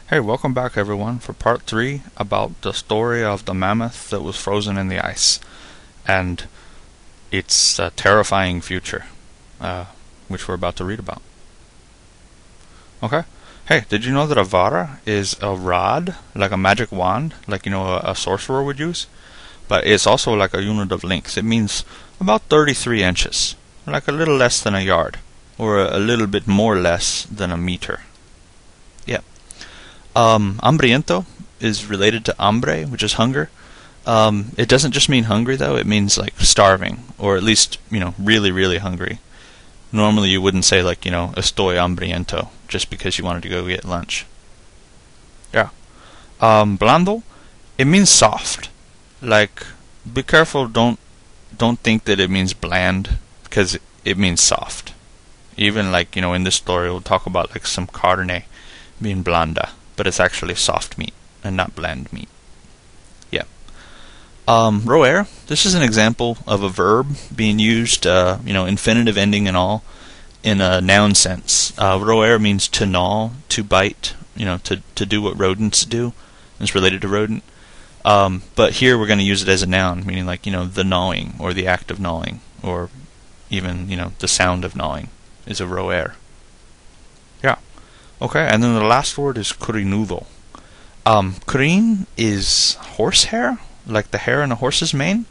Hey, welcome back everyone for part 3 about the story of the mammoth that was frozen in the ice and its terrifying future, which we're about to read about. Okay? Hey, did you know that a vara is a rod, like a magic wand, like a sorcerer would use? But it's also like a unit of length. It means about 33 inches, like a little less than a yard, or a little bit more less than a meter. Yeah. Hambriento is related to hambre, which is hunger. It doesn't just mean hungry, though. It means, like, starving, or at least, really, really hungry. Normally you wouldn't say, like, estoy hambriento, just because you wanted to go get lunch. Yeah. Blando, it means soft. Like, be careful, don't think that it means bland, because it means soft. Even, like, in this story, we'll talk about, like, some carne being blanda. But it's actually soft meat and not bland meat. Yeah. Roer, this is an example of a verb being used, infinitive ending and all, in a noun sense. Roer means to gnaw, to bite, to do what rodents do. It's related to rodent. But here we're going to use it as a noun, meaning like, the gnawing or the act of gnawing, or even, the sound of gnawing is a roer. Yeah. Okay, and then the last word is crinudo. Crin is horsehair, like the hair in a horse's mane.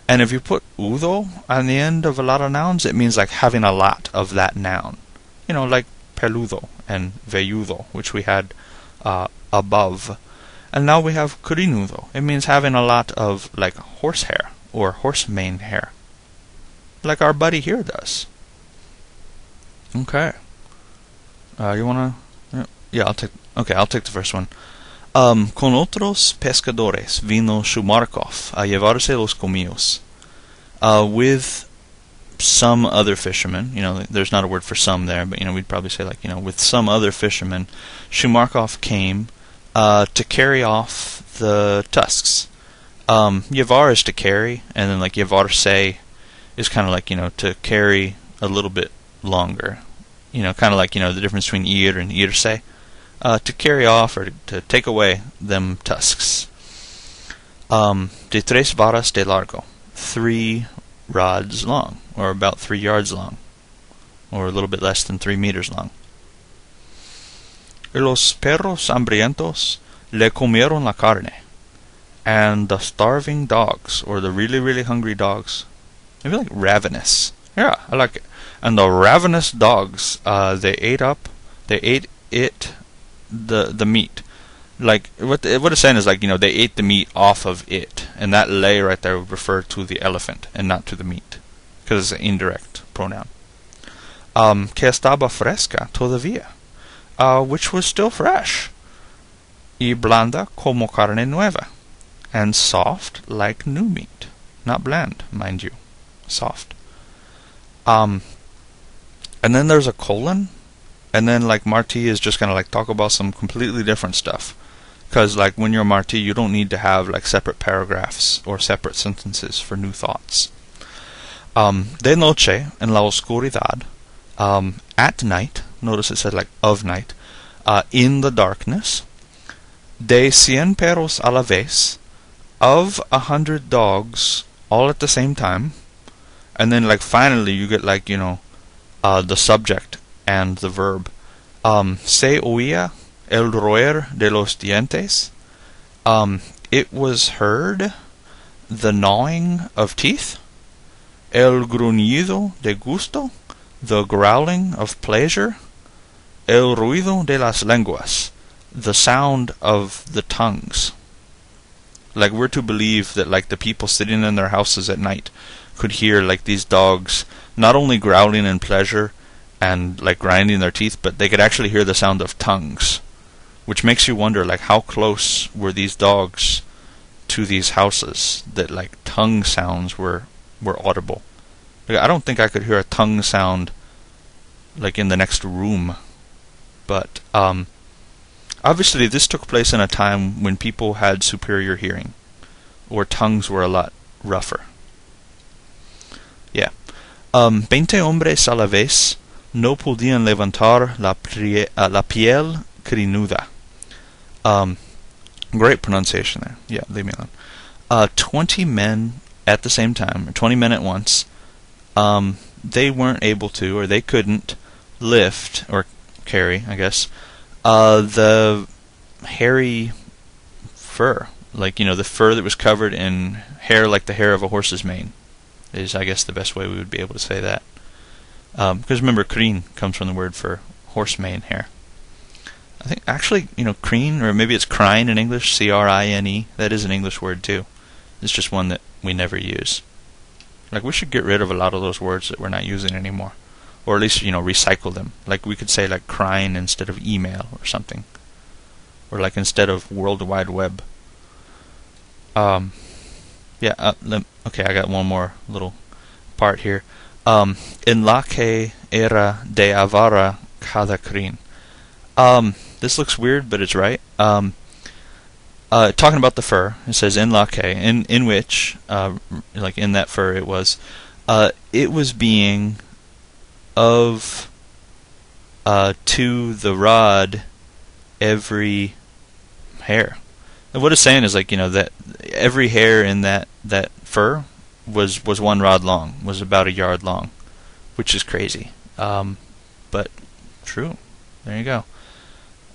And if you put udo on the end of a lot of nouns, it means like having a lot of that noun. Like peludo and velludo, which we had above. And now we have crinudo. It means having a lot of like horsehair or horse mane hair. Like our buddy here does. Okay. You wanna? Yeah, I'll take the first one. Con otros pescadores vino Shumarkoff a llevarse los comieron. With some other fishermen, there's not a word for some there, but we'd probably say like, with some other fishermen, Shumarkoff came to carry off the tusks. Llevar is to carry, and then like llevarse is kind of like, to carry a little bit longer. Kind of like, the difference between ir and irse. To carry off or to take away them tusks. De tres varas de largo. 3 rods long, or about 3 yards long, or a little bit less than 3 meters long. Los perros hambrientos le comieron la carne. And the starving dogs, or the really, really hungry dogs, maybe like ravenous. Yeah, I like it. And the ravenous dogs, they ate it, the meat. Like, what it's saying is like, they ate the meat off of it. And that lay right there would refer to the elephant and not to the meat. Because it's an indirect pronoun. Que estaba fresca todavía. Which was still fresh. Y blanda como carne nueva. And soft like new meat. Not bland, mind you. Soft. And then there's a colon, and then like Martí is just gonna like talk about some completely different stuff, because like when you're Martí, you don't need to have like separate paragraphs or separate sentences for new thoughts. De noche en la oscuridad, at night. Notice it said like of night, in the darkness. De 100 perros a la vez, of 100 dogs all at the same time. And then like finally you get like the subject and the verb. Se oía el roer de los dientes. It was heard, the gnawing of teeth. El gruñido de gusto, the growling of pleasure. El ruido de las lenguas, the sound of the tongues. Like we're to believe that like the people sitting in their houses at night could hear like these dogs not only growling in pleasure and like grinding their teeth, but they could actually hear the sound of tongues, which makes you wonder like how close were these dogs to these houses that like tongue sounds were audible. Like, I don't think I could hear a tongue sound like in the next room, but obviously this took place in a time when people had superior hearing, or tongues were a lot rougher. Yeah. 20 hombres a la vez no podían levantar la piel crinuda. Great pronunciation there. Yeah, leave me alone. 20 men at the same time, or 20 men at once. They weren't able to, or they couldn't lift or carry, I guess, the hairy fur, like, the fur that was covered in hair like the hair of a horse's mane, is, I guess, the best way we would be able to say that. Because remember, crin comes from the word for horse mane hair. I think, actually, crine, or maybe it's crine in English, C-R-I-N-E, that is an English word too. It's just one that we never use. Like, we should get rid of a lot of those words that we're not using anymore. Or at least, recycle them. Like, we could say, like, crine instead of email or something. Or, like, instead of World Wide Web. Okay, I got one more little part here. En la que era de avara cada crin. This looks weird, but it's right. Talking about the fur, it says in la que, in which, like in that fur it was being of to the rod every hair. And what it's saying is, like, that every hair in that fur was 1 rod long, was about 1 yard long, which is crazy. But true. There you go.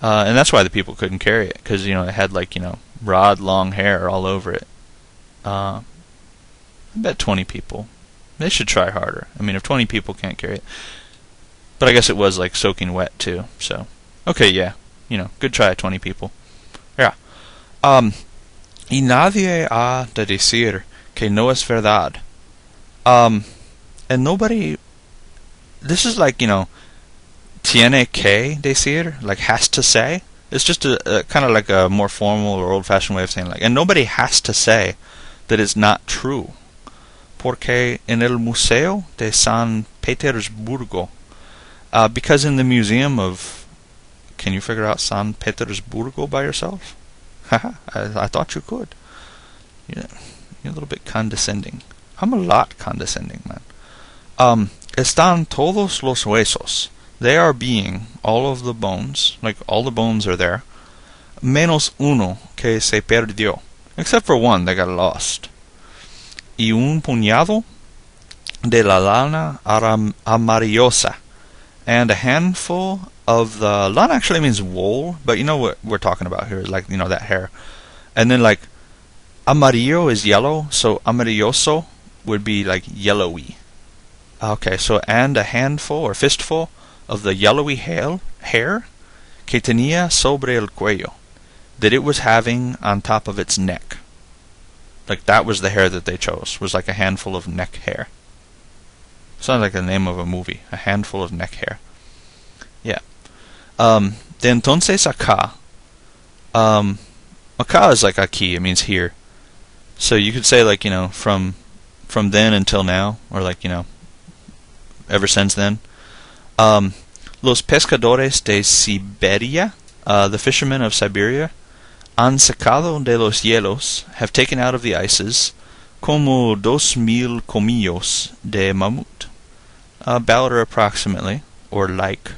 And that's why the people couldn't carry it, because, it had, like, rod long hair all over it. I bet 20 people. They should try harder. I mean, if 20 people can't carry it. But I guess it was, like, soaking wet, too, so. Okay, yeah. Good try, 20 people. Yeah. Y nadie ha de decir que no es verdad. And nobody... This is like, tiene que decir, like has to say. It's just a kind of like a more formal or old-fashioned way of saying, like, and nobody has to say that it's not true. Porque en el Museo de San Petersburgo, because in the museum of, can you figure out San Petersburgo by yourself? Haha, I thought you could. You're a little bit condescending. I'm a lot condescending, man. Están todos los huesos. They are being, all of the bones, like all the bones are there, menos uno que se perdió, except for one that got lost. Y un puñado de la lana amarillosa, and a handful of the lana actually means wool, but you know what we're talking about here, like, that hair. And then, like, amarillo is yellow, so amarilloso would be like yellowy. Okay, so and a handful or fistful of the yellowy hair que tenía sobre el cuello, that it was having on top of its neck. Like, that was the hair that they chose, was like a handful of neck hair. Sounds like the name of a movie, a handful of neck hair. Yeah. De entonces acá. Acá is like aquí, it means here. So you could say, like, from then until now, or like, ever since then. Los pescadores de Siberia, the fishermen of Siberia, han sacado de los hielos, have taken out of the ices, como 2,000 comillos de mammoth, about or approximately, or like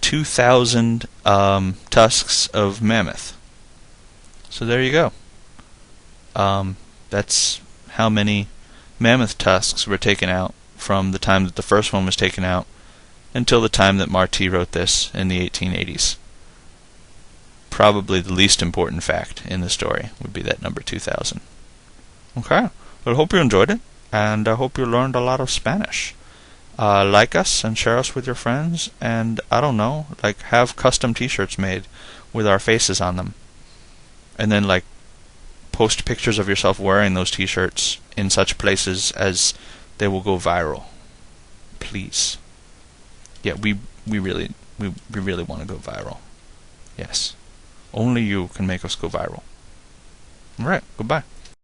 2,000 tusks of mammoth. So there you go. That's how many mammoth tusks were taken out from the time that the first one was taken out until the time that Martí wrote this in the 1880s. Probably the least important fact in the story would be that number 2,000. Okay, well, I hope you enjoyed it, and I hope you learned a lot of Spanish. Like us and share us with your friends, and I don't know, like, have custom t-shirts made with our faces on them. And then, like, post pictures of yourself wearing those t-shirts in such places as they will go viral. Please. Yeah, we really want to go viral. Yes. Only you can make us go viral. Alright, goodbye.